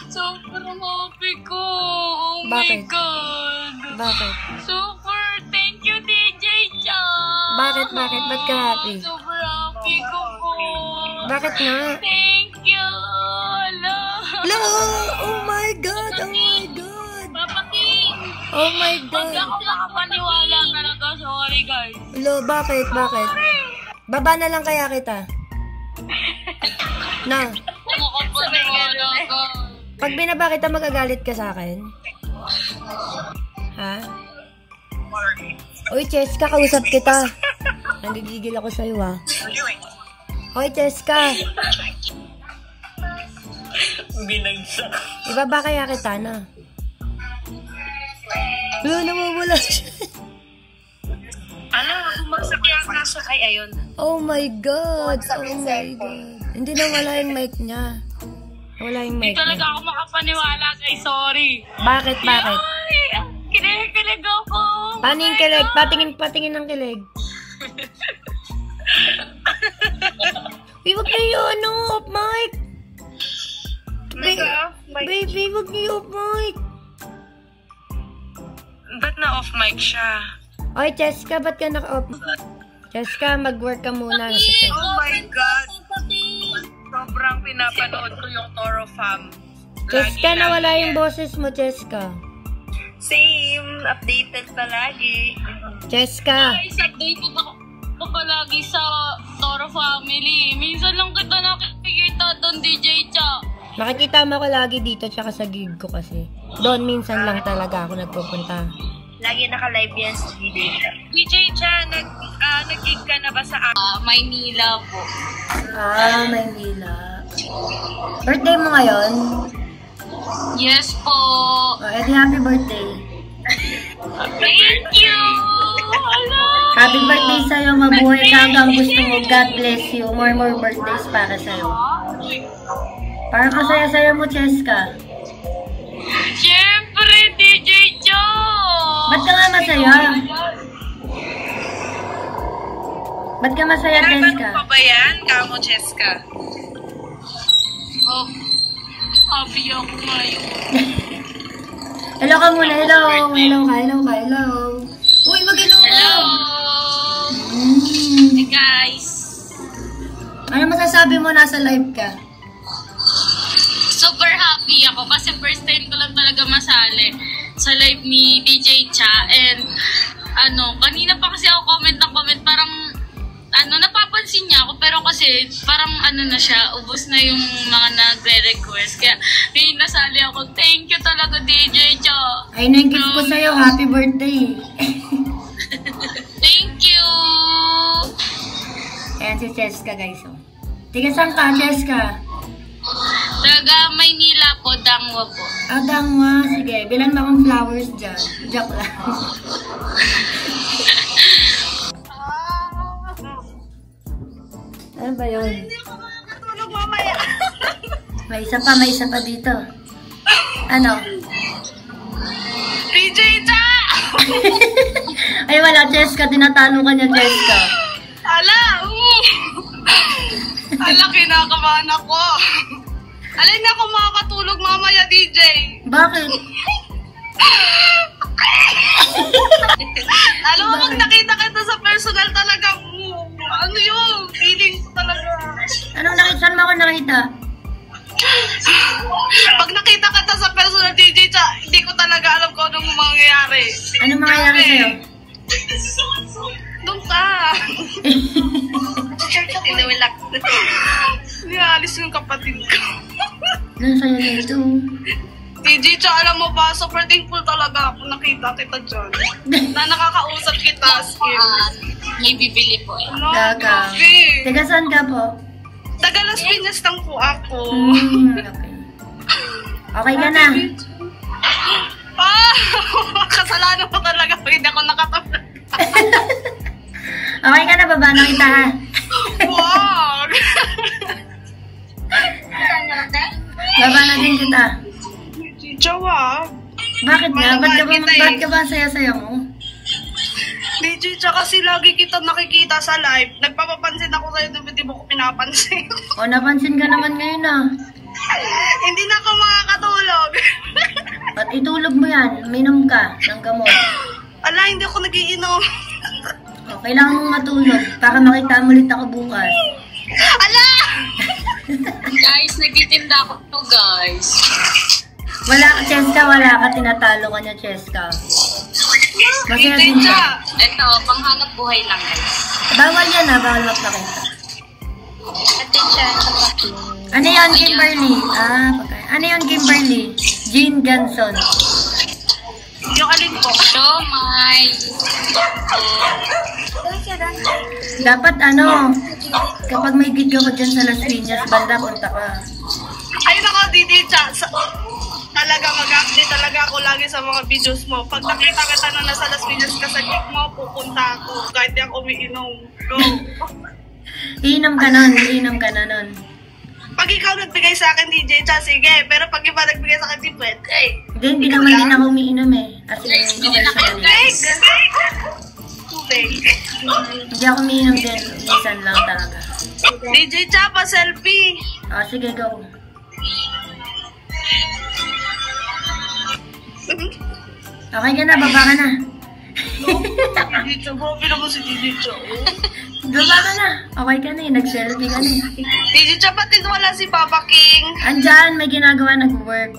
Sobrang happy ko. Oh my God. Bakit? Super. Thank you, DJ Cha. Bakit? Ba't ka happy? Super happy ko po. Bakit nga? Thank you. Hello! Oh my God! Oh my God! Papa King. Oh my God! Hindi ako makapaniwala talaga. Sorry, guys. Hello, bakit? Baba na lang kaya kita. Na. Makapaniwala ka. Pag binaba kita, magagalit ka sa akin? Ha? Uy, Cheska, kausap kita. Nanggigigil ako sa'yo, ha? Uy, Cheska. Binagsak. Ibaba kaya kita na. Wala, nawawala siya. Ano, bumagsak yata siya. Ay, ayun. Oh my God. Oh my God. Hindi na wala yung mic niya. Wala yung mic Hindi talaga niya. ako makapaniwala, guys. Sorry. Bakit? Ay, kinikilig ako. Paano yung kilig? Patingin ng kilig. Uy, wag niyo ano, off mic. Baby, wag niyo off mic. Ba't na off mic siya? Oy, Cheska, ba't ka naka-off? Cheska, mag-work ka muna. Oh my God! Sobrang pinapanood ko yung Toro Fam. Cheska, nawala yung boses mo, Cheska. Same! Updated palagi. Cheska. Guys, updated ako palagi sa Toro Family. Minsan lang kita nakikita doon, DJ Cha. Makikita mo ko lagi dito tsaka sa gig ko kasi. Doon minsan lang talaga ako nagpupunta. Lagi naka-live yan sa DJ Cha, nag-gig ka na ba sa Maynila po. Maynila. Birthday mo ngayon? Yes po. Edi happy birthday. Thank you. Hello. Happy birthday sa'yo, mabuhay ka hanggang gusto mo. God bless you. More birthdays para sa'yo. Parang kasaya-saya mo, Cheska. Siyempre, DJ Cha. Ba't ka nga masaya? Ba't ka masaya, Cheska? Ano pa ba yan? Kamo, Cheska. Oh, happy ako ngayon. Hello ka muna. Hello ka. Uy, mag-hello ka. Hello. Hey guys. Ano masasabi mo nasa live ka? Super happy ako kasi first time ko lang talaga masali sa live ni DJ Cha. And kanina pa kasi ako comment parang napapansin niya ako pero kasi parang na siya, ubos na yung mga nagre-request. Kaya ngayon nasali ako. Thank you talaga, DJ Cha. Ay, nag-gift ko sa'yo. Happy birthday. Thank you. Ayan si Cheska, guys. Tiga saan ka, Cheska? Taga Maynila po, Dangwa po. Dangwa. Sige, bilan mo akong flowers dyan. Joke lang. Ano ba yun? Hindi ako makakatulog mamaya. May isa pa dito. Ano? DJ Cha! Ay, wala, Cheska. Tinatalo ka niya, Cheska. Ala, kinakabahan ako. Alay na ako makakatulog mamaya, DJ. Bakit? Alam mo, pag nakita kita sa personal talaga, ano yun? Feeling ko talaga. Anong nakita? Saan mo ako nakita? Pag nakita kita sa personal, DJ Cha, hindi ko talaga alam kung anong mangyayari. Anong mangyayari sa'yo? Doon ka. Tinawilak. Nialis yung kapatid ko. Doon sa'yo dito. DJ Cha, alam mo ba, super thankful talaga ako nakita kita dyan. Na nakakausap kita. May bibili po eh. No, Daga. grabe. Taga saan ka po? Taga Las Piñas lang po ako. Okay. Okay ka na. Kasalanan ko talaga pag hindi ako nakatulog. Okay ka na, baba na kita ha. Wag! Baba na din kita. Jowa. Bakit nga? Ba't ka ba saya-saya mo? DJ, tsaka kasi lagi kita nakikita sa live. Nagpapapansin ako sa'yo, hindi mo ko pinapansin. O, napansin ka naman ngayon ah. Hindi na ako makakatulog. Itulog mo yan. Minom ka ng gamot. Ala, hindi ako nagiinom. O, kailangan mong matulog para makita mo ulit ako bukas. Ala! Guys, nagtitinda ako to, guys. Wala ka, Cheska, wala ka. Tinatalo ka niya, Cheska. Masaya DJ din Cha. ka. Ito, panghanap buhay lang, guys. Bawal yan ha, bawal magpakita. Ate Cha, Ano yan, Kimberly? Ano yan, Kimberly? Jean Johnson. Yung alin po? Siomay. Dapat kapag may gig ako dyan sa Las Piñas, banda, punta ka. Ay nako, DJ Cha. Talaga mag-update talaga ako lagi sa mga videos mo. Pag nakita kita na nasa Las Piñas ka sa gig mo, pupunta ako. Kahit di ako umiinom. Go. Iinom ka nun, iinom ka na nun. Pag ikaw nagbigay sa akin, DJ Cha, sige. Pero pag iba nagbigay sa akin, di pwede. Hindi naman din ako umiinom eh. As in, okay sa kanila. Tubig. Hindi ako umiinom din. Minsan lang talaga. DJ Cha, pa-selfie. Sige, go. Okay ka na, baba ka na. DJ Cha, grabe naman si DJ Cha. Baba ka na. Okay ka na eh, nag-selfie ka na eh. DJ Cha, pati wala si Papa King. Andyan, may ginagawa, nag-work.